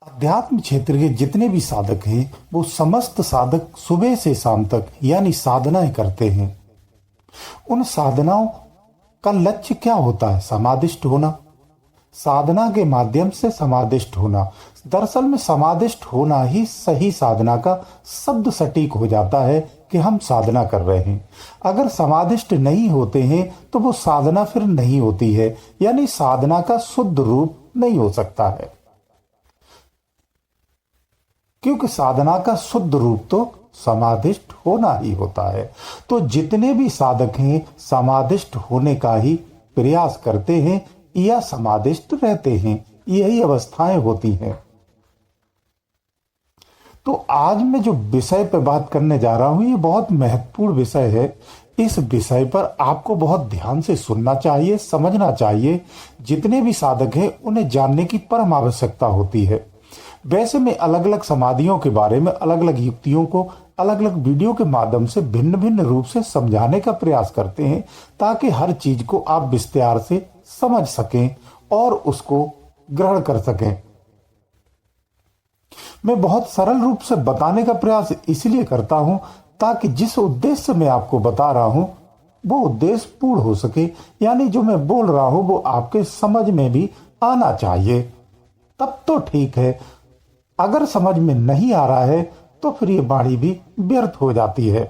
अध्यात्म क्षेत्र के जितने भी साधक हैं वो समस्त साधक सुबह से शाम तक यानी साधनाएं करते हैं। उन साधनाओं का लक्ष्य क्या होता है? समादिष्ट होना। साधना के माध्यम से समादिष्ट होना। दरअसल में समादिष्ट होना ही सही साधना का शब्द सटीक हो जाता है कि हम साधना कर रहे हैं। अगर समादिष्ट नहीं होते हैं तो वो साधना फिर नहीं होती है, यानी साधना का शुद्ध रूप नहीं हो सकता है, क्योंकि साधना का शुद्ध रूप तो समाधिष्ट होना ही होता है। तो जितने भी साधक हैं समाधिष्ट होने का ही प्रयास करते हैं या समाधिष्ट रहते हैं, यही अवस्थाएं होती हैं। तो आज मैं जो विषय पर बात करने जा रहा हूं ये बहुत महत्वपूर्ण विषय है। इस विषय पर आपको बहुत ध्यान से सुनना चाहिए, समझना चाहिए। जितने भी साधक हैं उन्हें जानने की परम आवश्यकता होती है। वैसे में अलग अलग समाधियों के बारे में अलग अलग युक्तियों को अलग अलग वीडियो के माध्यम से भिन्न भिन्न रूप से समझाने का प्रयास करते हैं, ताकि हर चीज को आप विस्तार से समझ सकें और उसको ग्रहण कर सकें। मैं बहुत सरल रूप से बताने का प्रयास इसलिए करता हूं ताकि जिस उद्देश्य से मैं आपको बता रहा हूं वो उद्देश्य पूर्ण हो सके, यानी जो मैं बोल रहा हूं वो आपके समझ में भी आना चाहिए, तब तो ठीक है। अगर समझ में नहीं आ रहा है तो फिर ये वाणी भी व्यर्थ हो जाती है।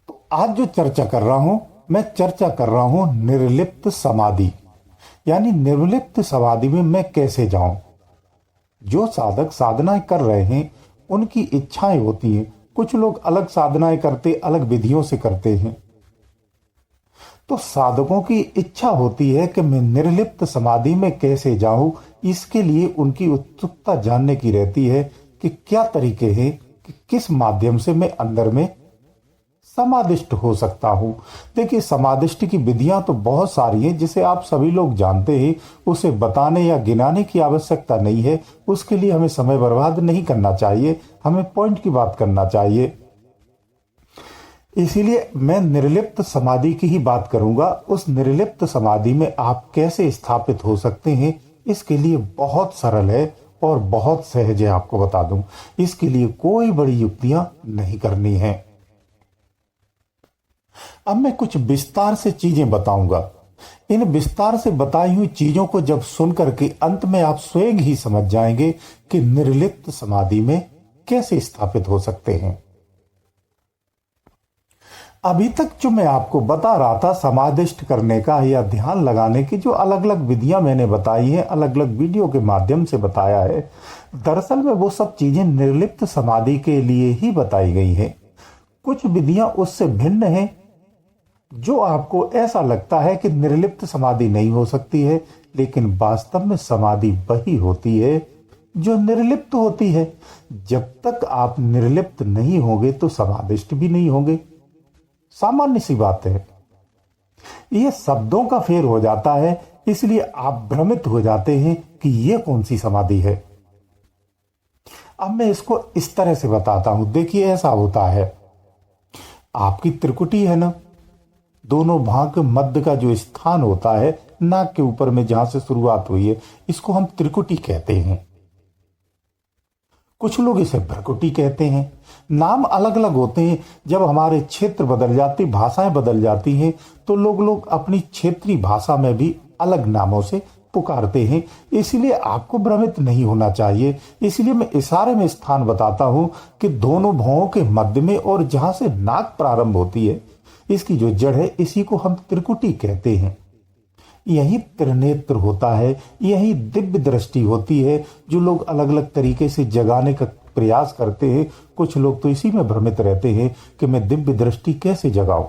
तो आज जो चर्चा कर रहा हूं, मैं चर्चा कर रहा हूं निर्लिप्त समाधि, यानी निर्लिप्त समाधि में मैं कैसे जाऊं। जो साधक साधनाएं कर रहे हैं उनकी इच्छाएं होती हैं। कुछ लोग अलग साधनाएं करते, अलग विधियों से करते हैं। तो साधकों की इच्छा होती है कि मैं निर्लिप्त समाधि में कैसे जाऊं। इसके लिए उनकी उत्सुकता जानने की रहती है कि क्या तरीके हैं, कि किस माध्यम से मैं अंदर में समाधिष्ट हो सकता हूं। देखिए, समाधिष्ट की विधियां तो बहुत सारी हैं, जिसे आप सभी लोग जानते हैं। उसे बताने या गिनाने की आवश्यकता नहीं है। उसके लिए हमें समय बर्बाद नहीं करना चाहिए, हमें पॉइंट की बात करना चाहिए। इसीलिए मैं निर्लिप्त समाधि की ही बात करूंगा। उस निर्लिप्त समाधि में आप कैसे स्थापित हो सकते हैं, इसके लिए बहुत सरल है और बहुत सहज है, आपको बता दूं। इसके लिए कोई बड़ी युक्तियां नहीं करनी है। अब मैं कुछ विस्तार से चीजें बताऊंगा। इन विस्तार से बताई हुई चीजों को जब सुनकर के अंत में आप स्वयं ही समझ जाएंगे कि निर्लिप्त समाधि में कैसे स्थापित हो सकते हैं। अभी तक जो मैं आपको बता रहा था समाधिष्ट करने का या ध्यान लगाने की, जो अलग अलग विधियां मैंने बताई हैं, अलग अलग वीडियो के माध्यम से बताया है, दरअसल में वो सब चीजें निर्लिप्त समाधि के लिए ही बताई गई हैं। कुछ विधियां उससे भिन्न हैं। जो आपको ऐसा लगता है कि निर्लिप्त समाधि नहीं हो सकती है, लेकिन वास्तव में समाधि वही होती है जो निर्लिप्त होती है। जब तक आप निर्लिप्त नहीं होंगे तो समाधिष्ट भी नहीं होंगे। सामान्य सी बात है। यह शब्दों का फेर हो जाता है, इसलिए आप भ्रमित हो जाते हैं कि यह कौन सी समाधि है। अब मैं इसको इस तरह से बताता हूं। देखिए, ऐसा होता है, आपकी त्रिकुटी है ना, दोनों भाग के मध्य का जो स्थान होता है, नाक के ऊपर में जहां से शुरुआत हुई है, इसको हम त्रिकुटी कहते हैं। कुछ लोग इसे भ्रकुटी कहते हैं। नाम अलग अलग होते हैं। जब हमारे क्षेत्र बदल जाते, भाषाएं बदल जाती हैं, तो लोग अपनी क्षेत्रीय भाषा में भी अलग नामों से पुकारते हैं। इसलिए आपको भ्रमित नहीं होना चाहिए। इसलिए मैं इशारे में स्थान बताता हूं कि दोनों भौहों के मध्य में और जहां से नाक प्रारंभ होती है, इसकी जो जड़ है, इसी को हम त्रिकुटी कहते हैं। यही त्रिनेत्र होता है, यही दिव्य दृष्टि होती है, जो लोग अलग अलग तरीके से जगाने का प्रयास करते हैं। कुछ लोग तो इसी में भ्रमित रहते हैं कि मैं दिव्य दृष्टि कैसे जगाऊं।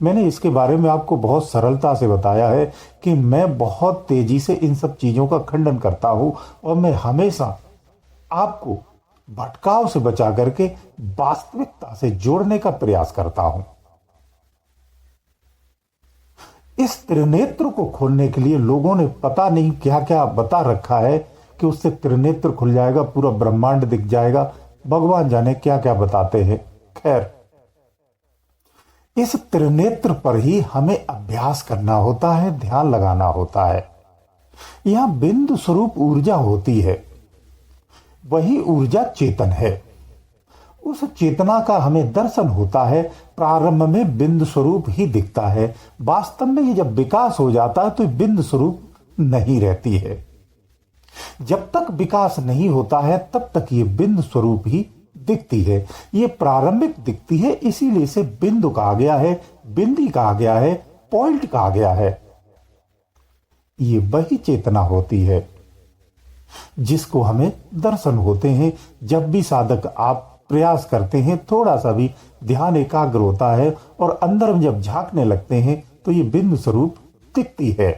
मैंने इसके बारे में आपको बहुत सरलता से बताया है कि मैं बहुत तेजी से इन सब चीजों का खंडन करता हूं, और मैं हमेशा आपको भटकाव से बचा करके वास्तविकता से जोड़ने का प्रयास करता हूं। इस त्रिनेत्र को खोलने के लिए लोगों ने पता नहीं क्या क्या बता रखा है कि उससे त्रिनेत्र खुल जाएगा, पूरा ब्रह्मांड दिख जाएगा, भगवान जाने क्या क्या बताते हैं। खैर, इस त्रिनेत्र पर ही हमें अभ्यास करना होता है, ध्यान लगाना होता है। यहां बिंदु स्वरूप ऊर्जा होती है, वही ऊर्जा चेतन है। उस चेतना का हमें दर्शन होता है। प्रारंभ में बिंदु स्वरूप ही दिखता है, वास्तव में ये जब विकास हो जाता है तो बिंदु स्वरूप नहीं रहती है। जब तक विकास नहीं होता है तब तक ये बिंदु स्वरूप ही दिखती है। ये प्रारंभिक दिखती है, इसीलिए इसे बिंदु कहा गया है, बिंदी कहा गया है, पॉइंट कहा गया है। ये वही चेतना होती है जिसको हमें दर्शन होते हैं। जब भी साधक आप प्रयास करते हैं, थोड़ा सा भी ध्यान एकाग्र होता है और अंदर में जब झांकने लगते हैं तो ये बिंदु स्वरूप दिखती है।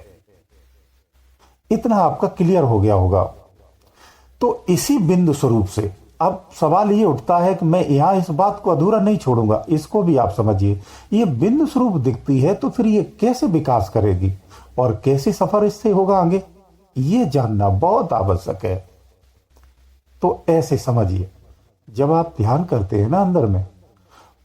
इतना आपका क्लियर हो गया होगा। तो इसी बिंदु स्वरूप से अब सवाल ये उठता है कि मैं यहां इस बात को अधूरा नहीं छोड़ूंगा, इसको भी आप समझिए। ये बिंदु स्वरूप दिखती है तो फिर ये कैसे विकास करेगी और कैसे सफर इससे होगा आगे, ये जानना बहुत आवश्यक है। तो ऐसे समझिए, जब आप ध्यान करते हैं ना अंदर में,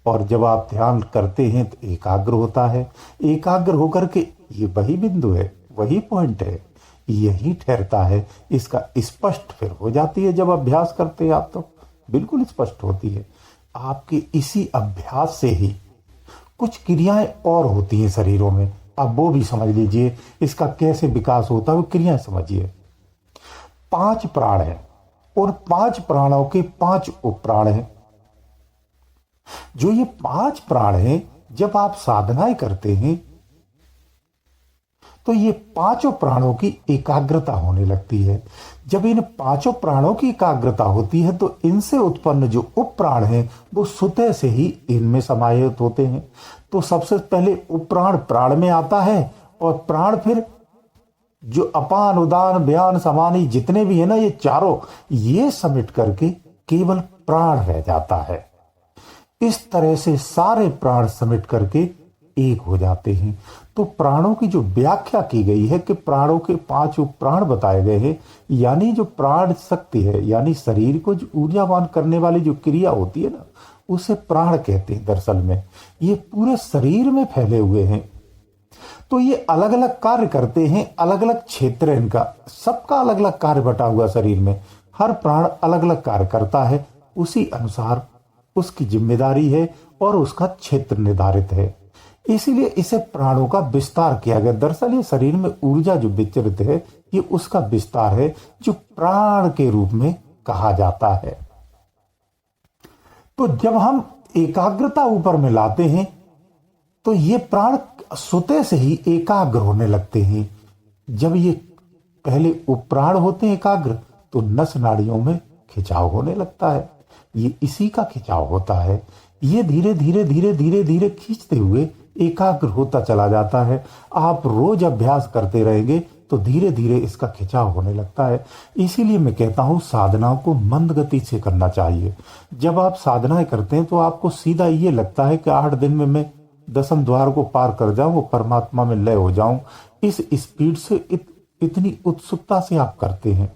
और जब आप ध्यान करते हैं तो एकाग्र होता है। एकाग्र होकर के ये वही बिंदु है, वही पॉइंट है, यही ठहरता है। इसका स्पष्ट फिर हो जाती है। जब अभ्यास करते हैं आप तो बिल्कुल स्पष्ट होती है। आपके इसी अभ्यास से ही कुछ क्रियाएं और होती हैं शरीरों में। अब वो भी समझ लीजिए, इसका कैसे विकास होता है वो क्रियाएं समझिए। 5 प्राण हैं और 5 प्राणों के 5 उपप्राण हैं। जो ये 5 प्राण हैं, जब आप साधनाएं करते हैं तो ये 5 प्राणों की एकाग्रता होने लगती है। जब इन 5 प्राणों की एकाग्रता होती है तो इनसे उत्पन्न जो उपप्राण हैं वो स्वतः से ही इनमें समाहित होते हैं। तो सबसे पहले उपप्राण प्राण में आता है और प्राण फिर जो अपान उदान व्यान समानी जितने भी है ना, ये चारों ये समेट करके केवल प्राण रह जाता है। इस तरह से सारे प्राण समेट करके एक हो जाते हैं। तो प्राणों की जो व्याख्या की गई है कि प्राणों के 5 प्राण बताए गए हैं, यानी जो प्राण शक्ति है, यानी शरीर को जो ऊर्जावान करने वाली जो क्रिया होती है ना, उसे प्राण कहते हैं। दरअसल में ये पूरे शरीर में फैले हुए हैं। तो ये अलग अलग कार्य करते हैं, अलग अलग क्षेत्र है इनका, सबका अलग अलग कार्य बटा हुआ शरीर में। हर प्राण अलग अलग कार्य करता है, उसी अनुसार उसकी जिम्मेदारी है और उसका क्षेत्र निर्धारित है। इसीलिए इसे प्राणों का विस्तार किया गया। दरअसल ये शरीर में ऊर्जा जो विचरित है, ये उसका विस्तार है जो प्राण के रूप में कहा जाता है। तो जब हम एकाग्रता ऊपर में लाते हैं तो ये प्राण स्वतः से ही एकाग्र होने लगते हैं। जब ये पहले उपप्राण होते हैं एकाग्र, तो नस नाड़ियों में खिंचाव होने लगता है। ये इसी का खिंचाव होता है। ये धीरे धीरे धीरे धीरे धीरे खींचते हुए एकाग्र होता चला जाता है। आप रोज अभ्यास करते रहेंगे तो धीरे धीरे इसका खिंचाव होने लगता है। इसीलिए मैं कहता हूं साधनाओं को मंद गति से करना चाहिए। जब आप साधनाएं करते हैं तो आपको सीधा ये लगता है कि 8 दिन में मैं 10वें द्वार को पार कर जाऊं, वो परमात्मा में लय हो जाऊं। इस स्पीड से इतनी उत्सुकता से आप करते हैं।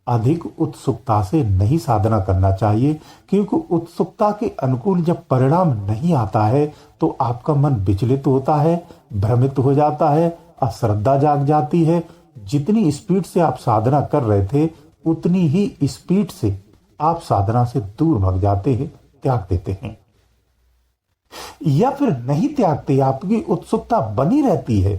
अधिक उत्सुकता से नहीं साधना करना चाहिए, क्योंकि उत्सुकता के अनुकूल जब परिणाम नहीं आता है तो आपका मन विचलित होता है, भ्रमित हो जाता है, अश्रद्धा जाग जाती है। जितनी स्पीड से आप साधना कर रहे थे उतनी ही स्पीड से आप साधना से दूर भाग जाते हैं, त्याग देते हैं। या फिर नहीं त्यागते, आपकी उत्सुकता बनी रहती है,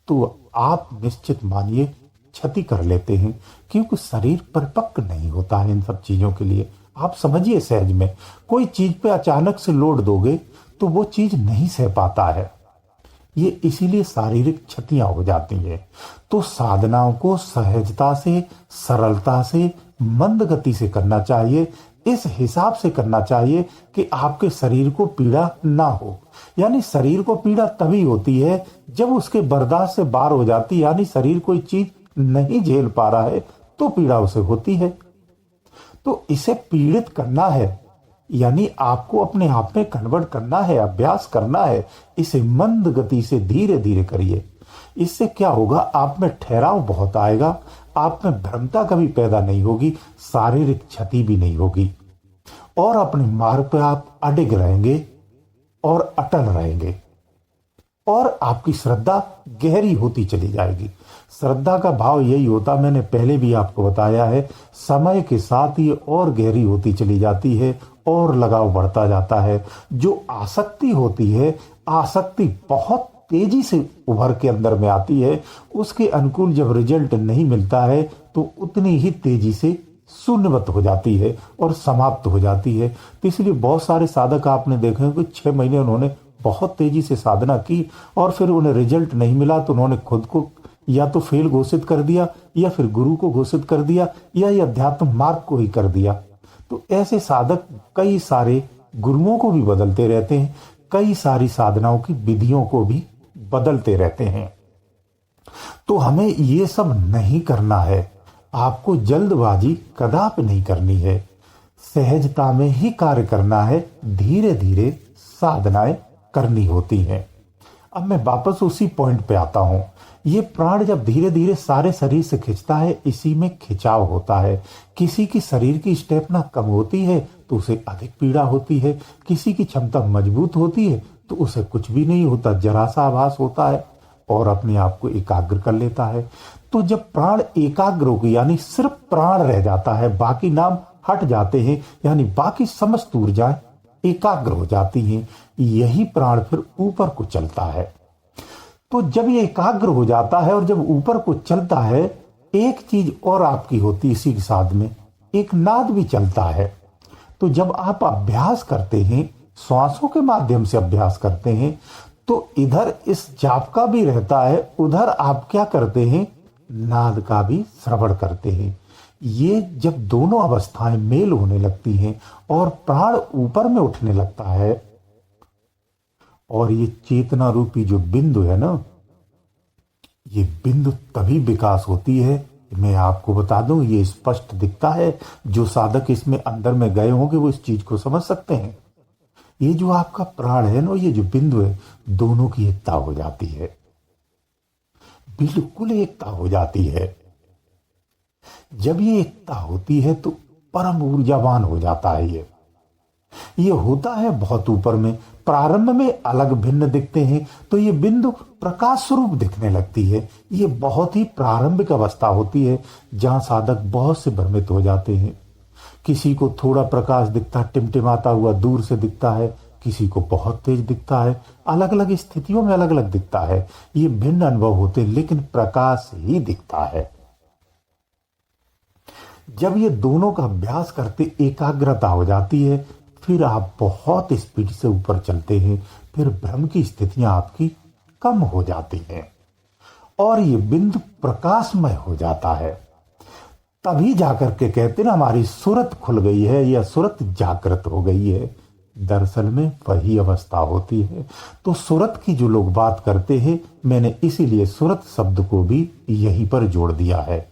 तो आप निश्चित मानिए क्षति कर लेते हैं, क्योंकि शरीर परिपक्व नहीं होता है इन सब चीजों के लिए। आप समझिए, सहज में कोई चीज पे अचानक से लोड दोगे तो वो चीज नहीं सह पाता है। ये इसीलिए शारीरिक क्षतियां हो जाती हैं। तो साधनाओं को सहजता से, सरलता से, मंद गति से करना चाहिए। इस हिसाब से करना चाहिए कि आपके शरीर को पीड़ा ना हो। यानी शरीर को पीड़ा तभी होती है जब उसके बर्दाश्त से बाहर हो जाती, यानी शरीर कोई चीज नहीं झेल पा रहा है तो पीड़ा उसे होती है। तो इसे पीड़ित करना है, यानी आपको अपने आप में कन्वर्ट करना है, अभ्यास करना है। इसे मंद गति से धीरे धीरे करिए। इससे क्या होगा, आप में ठहराव बहुत आएगा, आप में भ्रमता कभी पैदा नहीं होगी, शारीरिक क्षति भी नहीं होगी, और अपने मार्ग पर आप अडिग रहेंगे और अटल रहेंगे। और आपकी श्रद्धा गहरी होती चली जाएगी। श्रद्धा का भाव यही होता, मैंने पहले भी आपको बताया है, समय के साथ ये और गहरी होती चली जाती है और लगाव बढ़ता जाता है। जो आसक्ति होती है, आसक्ति बहुत तेजी से उभर के अंदर में आती है, उसके अनुकूल जब रिजल्ट नहीं मिलता है तो उतनी ही तेजी से शून्यवत हो जाती है और समाप्त हो जाती है। तो इसलिए बहुत सारे साधक आपने देखे कि 6 महीने उन्होंने बहुत तेजी से साधना की और फिर उन्हें रिजल्ट नहीं मिला तो उन्होंने खुद को या तो फेल घोषित कर दिया या फिर गुरु को घोषित कर दिया या ये अध्यात्म मार्ग को ही कर दिया। तो ऐसे साधक कई सारे गुरुओं को भी बदलते रहते हैं, कई सारी साधनाओं की विधियों को भी बदलते रहते हैं। तो हमें ये सब नहीं करना है। आपको जल्दबाजी कदापि नहीं करनी है, सहजता में ही कार्य करना है, धीरे धीरे साधनाएं करनी होती हैं। अब मैं वापस उसी पॉइंट पे आता हूं। ये प्राण जब धीरे धीरे सारे शरीर से खिंचता है, इसी में खिंचाव होता है। किसी की शरीर की स्टेमिना कम होती है तो उसे अधिक पीड़ा होती है, किसी की क्षमता मजबूत होती है तो उसे कुछ भी नहीं होता, जरा सा आभास होता है और अपने आप को एकाग्र कर लेता है। तो जब प्राण एकाग्र हो गई, यानी सिर्फ प्राण रह जाता है, बाकी नाम हट जाते हैं, यानी बाकी समस्त ऊर्जाएं एकाग्र हो जाती हैं, यही प्राण फिर ऊपर को चलता है। तो जब ये एकाग्र हो जाता है और जब ऊपर को चलता है, एक चीज और आपकी होती है इसी के साथ में, एक नाद भी चलता है। तो जब आप अभ्यास करते हैं, श्वासों के माध्यम से अभ्यास करते हैं, तो इधर इस जाप का भी रहता है, उधर आप क्या करते हैं, नाद का भी श्रवण करते हैं। ये जब दोनों अवस्थाएं मेल होने लगती हैं और प्राण ऊपर में उठने लगता है और ये चेतना रूपी जो बिंदु है ना, ये बिंदु तभी विकास होती है। मैं आपको बता दूं, ये स्पष्ट दिखता है, जो साधक इसमें अंदर में गए होंगे वो इस चीज को समझ सकते हैं। ये जो आपका प्राण है ना, ये जो बिंदु है, दोनों की एकता हो जाती है, बिल्कुल एकता हो जाती है। जब ये एकता होती है तो परम ऊर्जावान हो जाता है। ये होता है बहुत ऊपर में, प्रारंभ में अलग भिन्न दिखते हैं, तो ये बिंदु प्रकाश स्वरूप दिखने लगती है। ये बहुत ही प्रारंभिक अवस्था होती है जहां साधक बहुत से भ्रमित हो जाते हैं। किसी को थोड़ा प्रकाश दिखता है, टिमटिमाता हुआ दूर से दिखता है, किसी को बहुत तेज दिखता है, अलग अलग स्थितियों में अलग अलग दिखता है। ये भिन्न अनुभव होते हैं, लेकिन प्रकाश ही दिखता है। जब ये दोनों का अभ्यास करते एकाग्रता हो जाती है, फिर आप बहुत स्पीड से ऊपर चलते हैं, फिर भ्रम की स्थितियां आपकी कम हो जाती हैं और ये बिंदु प्रकाशमय हो जाता है। तभी जाकर के कहते ना, हमारी सूरत खुल गई है या सूरत जागृत हो गई है। दरअसल में वही अवस्था होती है। तो सूरत की जो लोग बात करते हैं, मैंने इसीलिए सूरत शब्द को भी यहीं पर जोड़ दिया है।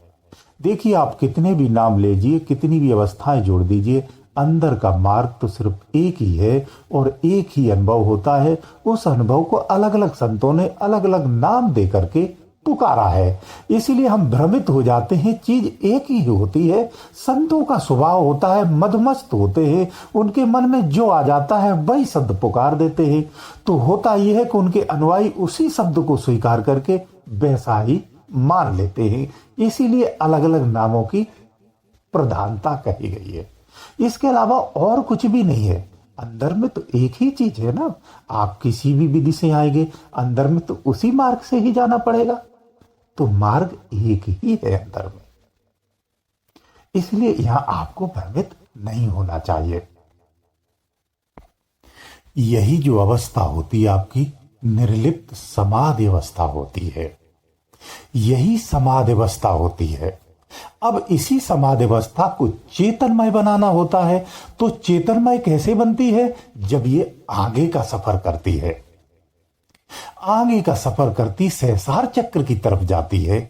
देखिए, आप कितने भी नाम लीजिए, कितनी भी अवस्थाएं जोड़ दीजिए, अंदर का मार्ग तो सिर्फ एक ही है और एक ही अनुभव होता है। उस अनुभव को अलग अलग संतों ने अलग अलग नाम दे करके पुकारा है, इसीलिए हम भ्रमित हो जाते हैं। चीज एक ही होती है। संतों का स्वभाव होता है, मदमस्त होते हैं, उनके मन में जो आ जाता है वही शब्द पुकार देते हैं। तो होता यह है कि उनके अनुयायी उसी शब्द को स्वीकार करके वैसा ही मान लेते हैं, इसीलिए अलग अलग नामों की प्रधानता कही गई है। इसके अलावा और कुछ भी नहीं है। अंदर में तो एक ही चीज है ना। आप किसी भी विधि से आएंगे, अंदर में तो उसी मार्ग से ही जाना पड़ेगा। तो मार्ग एक ही है अंदर में, इसलिए यहां आपको भ्रमित नहीं होना चाहिए। यही जो अवस्था होती है आपकी निर्लिप्त समाधि अवस्था होती है, यही समाधि अवस्था होती है। अब इसी समाधि अवस्था को चेतनमय बनाना होता है। तो चेतनमय कैसे बनती है? जब ये आगे का सफर करती है, आगे का सफर करती, सहस्रार चक्र की तरफ जाती है,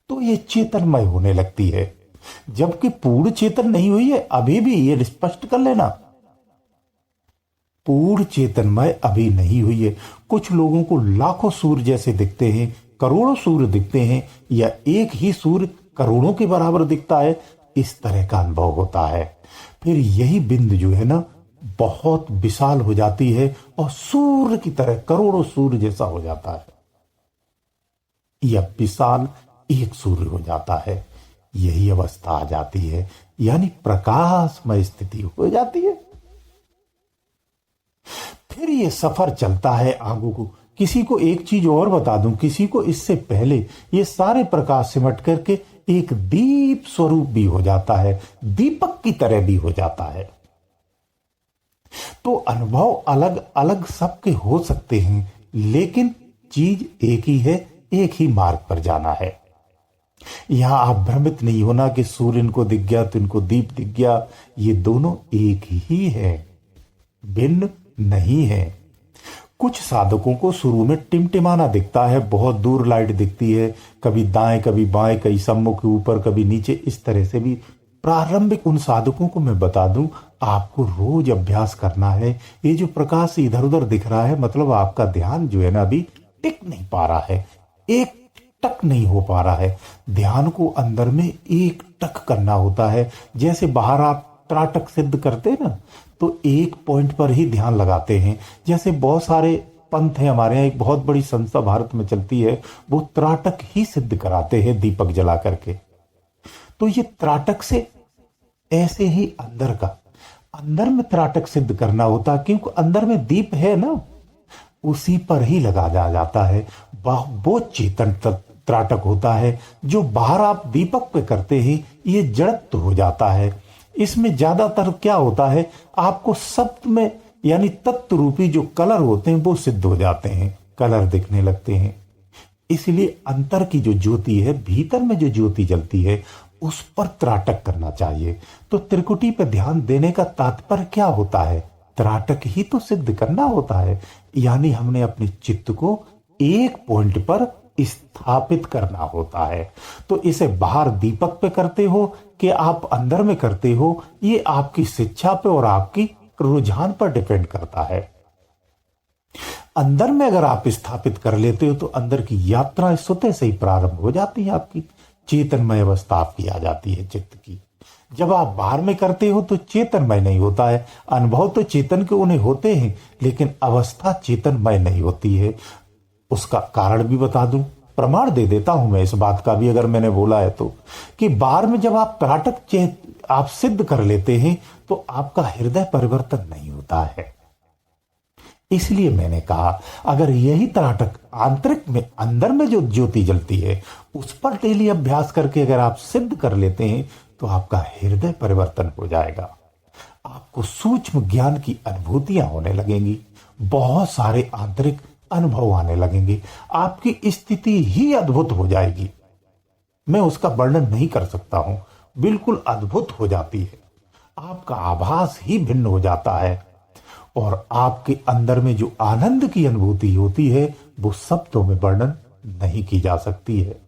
तो ये चेतनमय होने लगती है। जबकि पूर्ण चेतन नहीं हुई है अभी भी, ये स्पष्ट कर लेना, पूर्ण चेतनमय अभी नहीं हुई है। कुछ लोगों को लाखों सूर्य जैसे दिखते हैं, करोड़ों सूर्य दिखते हैं, या एक ही सूर्य करोड़ों के बराबर दिखता है, इस तरह का अनुभव होता है। फिर यही बिंदु जो है ना, बहुत विशाल हो जाती है और सूर्य की तरह, करोड़ों सूर्य जैसा हो जाता है। यह विशाल एक सूर्य हो जाता है। यही अवस्था आ जाती है, यानी प्रकाशमय स्थिति हो जाती है। फिर ये सफर चलता है आगू को। किसी को एक चीज और बता दूं, किसी को इससे पहले ये सारे प्रकाश सिमट करके एक दीप स्वरूप भी हो जाता है, दीपक की तरह भी हो जाता है। तो अनुभव अलग अलग सबके हो सकते हैं, लेकिन चीज एक ही है, एक ही मार्ग पर जाना है। यहां आप भ्रमित नहीं होना कि सूर्य इनको दिख गया तो इनको दीप दिख गया। ये दोनों एक ही है, भिन्न नहीं है। कुछ साधकों को शुरू में टिमटिमाना दिखता है, बहुत दूर लाइट दिखती है, कभी दाएं कभी बाएं, कभी सम्मुख ऊपर कभी नीचे, इस तरह से भी। प्रारंभिक उन साधकों को मैं बता दूं, आपको रोज अभ्यास करना है। ये जो प्रकाश इधर उधर दिख रहा है, मतलब आपका ध्यान जो है ना अभी टिक नहीं पा रहा है, एक टक नहीं हो पा रहा है। ध्यान को अंदर में एक टक करना होता है। जैसे बाहर आप त्राटक सिद्ध करते हैं ना, तो एक पॉइंट पर ही ध्यान लगाते हैं। जैसे बहुत सारे पंथ हैं हमारे यहाँ, एक बहुत बड़ी संस्था भारत में चलती है, वो त्राटक ही सिद्ध कराते हैं दीपक जला करके। तो ये त्राटक से ऐसे ही अंदर में त्राटक सिद्ध करना होता, क्योंकि अंदर में दीप है ना, उसी पर ही लगा जाता है। वो चेतन त्राटक होता है। जो बाहर आप दीपक पे करते हैं, ये जड़त्व हो जाता है। इसमें ज्यादातर क्या होता है, आपको सप्त में यानी तत्व रूपी जो कलर होते हैं वो सिद्ध हो जाते हैं, कलर दिखने लगते हैं। इसलिए अंतर की जो ज्योति है, भीतर में जो ज्योति जलती है, उस पर त्राटक करना चाहिए। तो त्रिकुटी पर ध्यान देने का तात्पर्य क्या होता है, त्राटक ही तो सिद्ध करना होता है। यानी हमने अपने चित्त को एक पॉइंट पर स्थापित करना होता है। तो इसे बाहर दीपक पे करते हो कि आप अंदर में करते हो, ये आपकी शिक्षा पे और आपकी रुझान पर डिपेंड करता है। अंदर में अगर आप स्थापित कर लेते हो तो अंदर की यात्रा स्वतः से ही प्रारंभ हो जाती है। आपकी चेतनमय अवस्था आपकी आ जाती है चित्त की। जब आप बाहर में करते हो तो चेतनमय नहीं होता है। अनुभव तो चेतन के उन्हें होते हैं, लेकिन अवस्था चेतनमय नहीं होती है। उसका कारण भी बता दूं, प्रमाण दे देता हूं मैं इस बात का भी, अगर मैंने बोला है तो, कि बाहर में जब आप त्राटक आप सिद्ध कर लेते हैं तो आपका हृदय परिवर्तन नहीं होता है। इसलिए मैंने कहा, अगर यही त्राटक आंतरिक में अंदर में जो ज्योति जलती है उस पर डेली अभ्यास करके अगर आप सिद्ध कर लेते हैं तो आपका हृदय परिवर्तन हो जाएगा। आपको सूक्ष्म ज्ञान की अनुभूतियां होने लगेंगी, बहुत सारे आंतरिक अनुभव आने लगेंगे। आपकी स्थिति ही अद्भुत हो जाएगी। मैं उसका वर्णन नहीं कर सकता हूं, बिल्कुल अद्भुत हो जाती है। आपका आभास ही भिन्न हो जाता है और आपके अंदर में जो आनंद की अनुभूति होती है वो शब्दों में वर्णन नहीं की जा सकती है।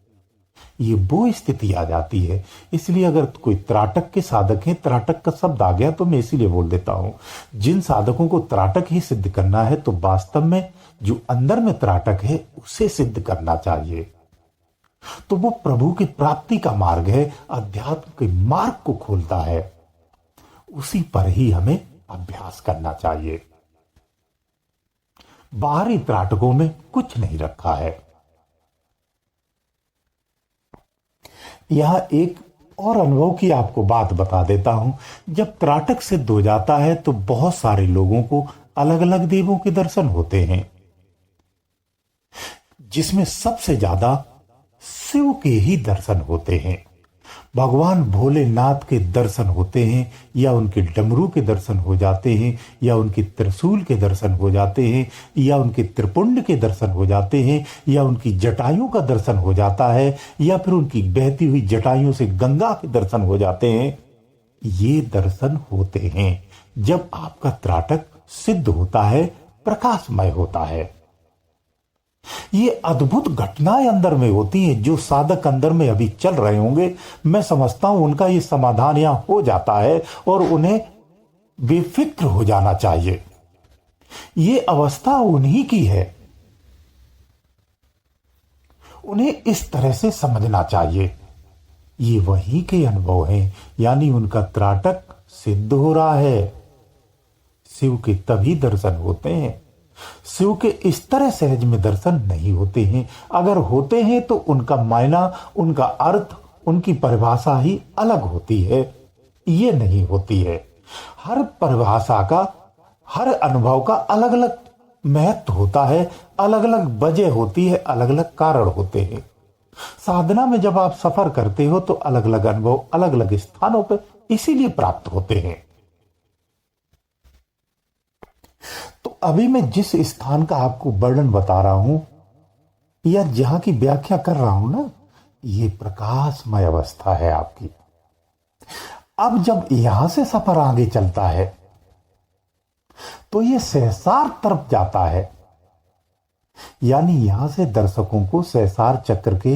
ये वो स्थिति आ जाती है। इसलिए अगर कोई त्राटक के साधक हैं, त्राटक का शब्द आ गया तो मैं इसीलिए बोल देता हूं, जिन साधकों को त्राटक ही सिद्ध करना है तो वास्तव में जो अंदर में त्राटक है उसे सिद्ध करना चाहिए। तो वो प्रभु की प्राप्ति का मार्ग है, अध्यात्म के मार्ग को खोलता है। उसी पर ही हमें अभ्यास करना चाहिए। बाहरी त्राटकों में कुछ नहीं रखा है। यहां एक और अनुभव की आपको बात बता देता हूं। जब त्राटक सिद्ध हो जाता है तो बहुत सारे लोगों को अलग अलग देवों के दर्शन होते हैं, जिसमें सबसे ज्यादा शिव के ही दर्शन होते हैं। भगवान भोलेनाथ के दर्शन होते हैं, या उनके डमरू के दर्शन हो जाते हैं, या उनके त्रिशूल के दर्शन हो जाते हैं, या उनके त्रिपुंड के दर्शन हो जाते हैं, या उनकी जटाइयों का दर्शन हो जाता है, या फिर उनकी बहती हुई जटाइयों से गंगा के दर्शन हो जाते हैं। ये दर्शन होते हैं जब आपका त्राटक सिद्ध होता है, प्रकाशमय होता है। ये अद्भुत घटनाएं अंदर में होती हैं जो साधक अंदर में अभी चल रहे होंगे। मैं समझता हूं उनका ये समाधान यहां हो जाता है और उन्हें बेफिक्र हो जाना चाहिए। ये अवस्था उन्हीं की है, उन्हें इस तरह से समझना चाहिए। ये वहीं के अनुभव हैं, यानी उनका त्राटक सिद्ध हो रहा है। शिव के तभी दर्शन होते हैं। शिव के इस तरह सहज में दर्शन नहीं होते हैं। अगर होते हैं तो उनका मायना, उनका अर्थ, उनकी परिभाषा ही अलग होती है। ये नहीं होती है। हर परिभाषा का, हर अनुभव का अलग अलग महत्व होता है, अलग अलग वजह होती है, अलग अलग कारण होते हैं। साधना में जब आप सफर करते हो तो अलग अलग अनुभव अलग अलग स्थानों पर इसीलिए प्राप्त होते हैं। तो अभी मैं जिस स्थान का आपको वर्णन बता रहा हूं या जहां की व्याख्या कर रहा हूं ना, ये प्रकाशमय अवस्था है आपकी। अब जब यहां से सफर आगे चलता है तो ये सहसार तरफ जाता है। यानी यहां से दर्शकों को सहसार चक्र के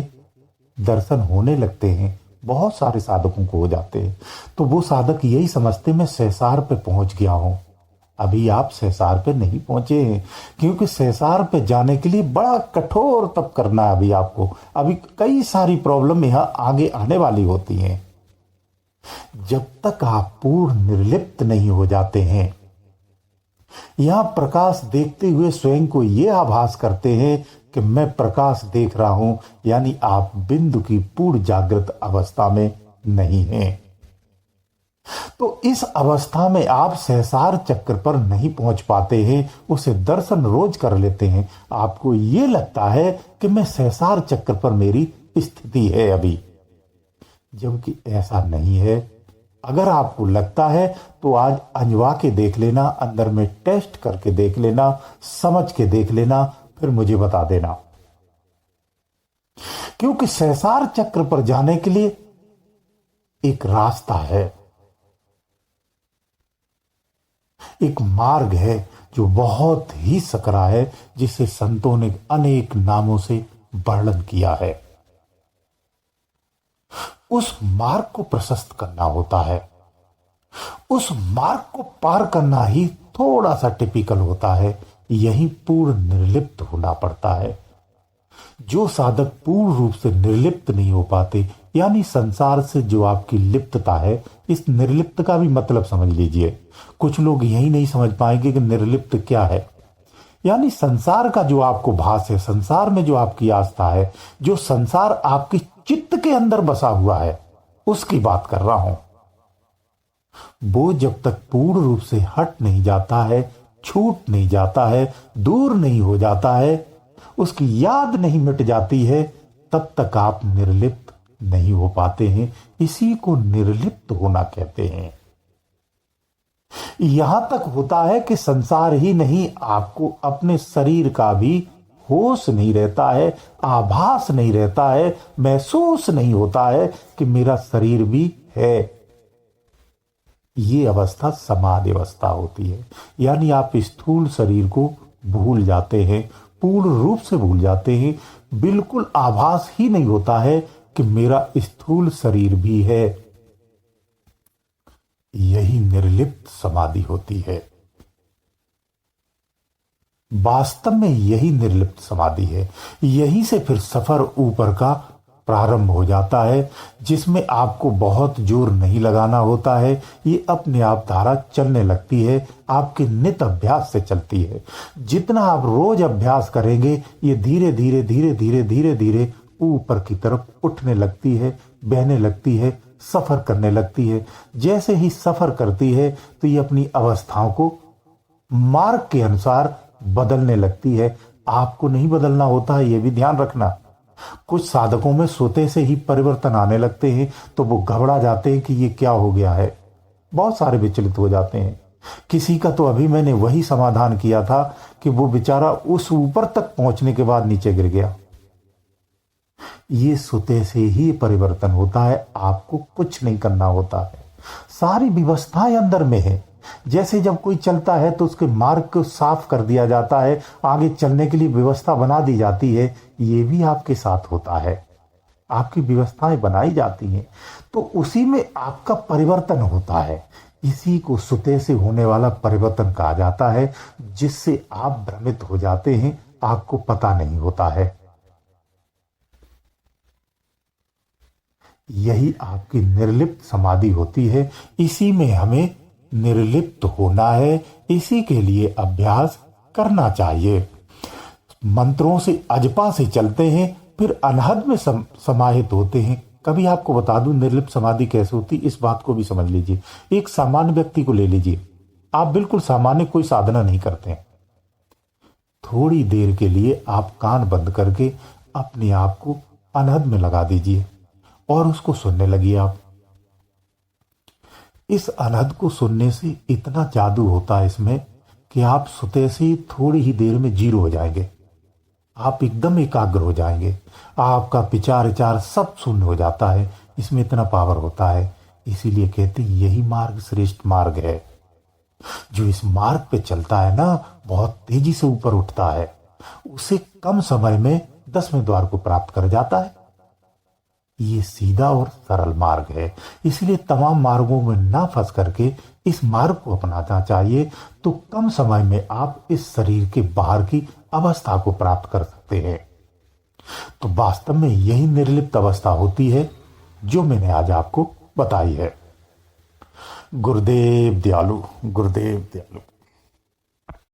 दर्शन होने लगते हैं। बहुत सारे साधकों को हो जाते हैं। तो वो साधक यही समझते मैं सहसार पे पहुंच गया हूं। अभी आप सहसार पे नहीं पहुंचे हैं, क्योंकि सहसार पे जाने के लिए बड़ा कठोर तप करना है अभी आपको। अभी कई सारी प्रॉब्लम यहां आगे आने वाली होती हैं। जब तक आप पूर्ण निर्लिप्त नहीं हो जाते हैं, यहां प्रकाश देखते हुए स्वयं को यह आभास करते हैं कि मैं प्रकाश देख रहा हूं, यानी आप बिंदु की पूर्ण जागृत अवस्था में नहीं हैं। तो इस अवस्था में आप सहसार चक्र पर नहीं पहुंच पाते हैं, उसे दर्शन रोज कर लेते हैं। आपको यह लगता है कि मैं सहसार चक्र पर मेरी स्थिति है अभी, जबकि ऐसा नहीं है। अगर आपको लगता है तो आज अंजवा के देख लेना, अंदर में टेस्ट करके देख लेना, समझ के देख लेना, फिर मुझे बता देना। क्योंकि सहसार चक्र पर जाने के लिए एक रास्ता है, एक मार्ग है जो बहुत ही सकरा है, जिसे संतों ने अनेक नामों से वर्णन किया है। उस मार्ग को प्रशस्त करना होता है। उस मार्ग को पार करना ही थोड़ा सा टिपिकल होता है। यही पूर्ण निर्लिप्त होना पड़ता है। जो साधक पूर्ण रूप से निर्लिप्त नहीं हो पाते, यानी संसार से जो आपकी लिप्तता है, इस निर्लिप्त का भी मतलब समझ लीजिए। कुछ लोग यही नहीं समझ पाएंगे कि निर्लिप्त क्या है। यानी संसार का जो आपको भास है, संसार में जो आपकी आस्था है, जो संसार आपकी चित्त के अंदर बसा हुआ है, उसकी बात कर रहा हूं। वो जब तक पूर्ण रूप से हट नहीं जाता है, छूट नहीं जाता है, दूर नहीं हो जाता है, उसकी याद नहीं मिट जाती है, तब तक आप निर्लिप्त नहीं हो पाते हैं। इसी को निर्लिप्त होना कहते हैं। यहां तक होता है कि संसार ही नहीं, आपको अपने शरीर का भी होश नहीं रहता है, आभास नहीं रहता है, महसूस नहीं होता है कि मेरा शरीर भी है। ये अवस्था समाधि अवस्था होती है। यानी आप स्थूल शरीर को भूल जाते हैं, पूर्ण रूप से भूल जाते हैं। बिल्कुल आभास ही नहीं होता है कि मेरा स्थूल शरीर भी है। यही निर्लिप्त समाधि होती है। वास्तव में यही निर्लिप्त समाधि है। यहीं से फिर सफर ऊपर का प्रारंभ हो जाता है, जिसमें आपको बहुत जोर नहीं लगाना होता है। ये अपने आप धारा चलने लगती है, आपके नित अभ्यास से चलती है। जितना आप रोज अभ्यास करेंगे, ये धीरे धीरे धीरे धीरे धीरे धीरे ऊपर की तरफ उठने लगती है, बहने लगती है, सफर करने लगती है। जैसे ही सफर करती है तो ये अपनी अवस्थाओं को मार्ग के अनुसार बदलने लगती है। आपको नहीं बदलना होता है, ये भी ध्यान रखना। कुछ साधकों में सोते से ही परिवर्तन आने लगते हैं, तो वो घबरा जाते हैं कि ये क्या हो गया है। बहुत सारे विचलित हो जाते हैं। किसी का तो अभी मैंने वही समाधान किया था कि वो बेचारा उस ऊपर तक पहुंचने के बाद नीचे गिर गया। ये सोते से ही परिवर्तन होता है, आपको कुछ नहीं करना होता है। सारी व्यवस्थाएं अंदर में है। जैसे जब कोई चलता है तो उसके मार्ग को साफ कर दिया जाता है, आगे चलने के लिए व्यवस्था बना दी जाती है। ये भी आपके साथ होता है, आपकी व्यवस्थाएं बनाई जाती हैं, तो उसी में आपका परिवर्तन होता है। इसी को सुते से होने वाला परिवर्तन कहा जाता है, जिससे आप भ्रमित हो जाते हैं, आपको पता नहीं होता है। यही आपकी निर्लिप्त समाधि होती है। इसी में हमें निर्लिप्त होना है, इसी के लिए अभ्यास करना चाहिए। मंत्रों से अजपा से चलते हैं, फिर अनहद में समाहित होते हैं। कभी आपको बता दूं निर्लिप्त समाधि कैसे होती, इस बात को भी समझ लीजिए। एक सामान्य व्यक्ति को ले लीजिए, आप बिल्कुल सामान्य कोई साधना नहीं करते हैं। थोड़ी देर के लिए आप कान बंद करके अपने आप को अनहद में लगा दीजिए और उसको सुनने लगिए। आप इस अनहद को सुनने से इतना जादू होता है इसमें कि आप सुते से ही थोड़ी ही देर में जीरो हो जाएंगे। आप एकदम एकाग्र हो जाएंगे, आपका विचार विचार सब शून्य हो जाता है। इसमें इतना पावर होता है, इसीलिए कहते हैं यही मार्ग श्रेष्ठ मार्ग है। जो इस मार्ग पे चलता है ना, बहुत तेजी से ऊपर उठता है, उसे कम समय में 10वें द्वार को प्राप्त कर जाता है। ये सीधा और सरल मार्ग है, इसलिए तमाम मार्गों में ना फंस करके इस मार्ग को अपनाना चाहिए, तो कम समय में आप इस शरीर के बाहर की अवस्था को प्राप्त कर सकते हैं। तो वास्तव में यही निर्लिप्त अवस्था होती है जो मैंने आज आपको बताई है। गुरुदेव दयालु, गुरुदेव दयालु।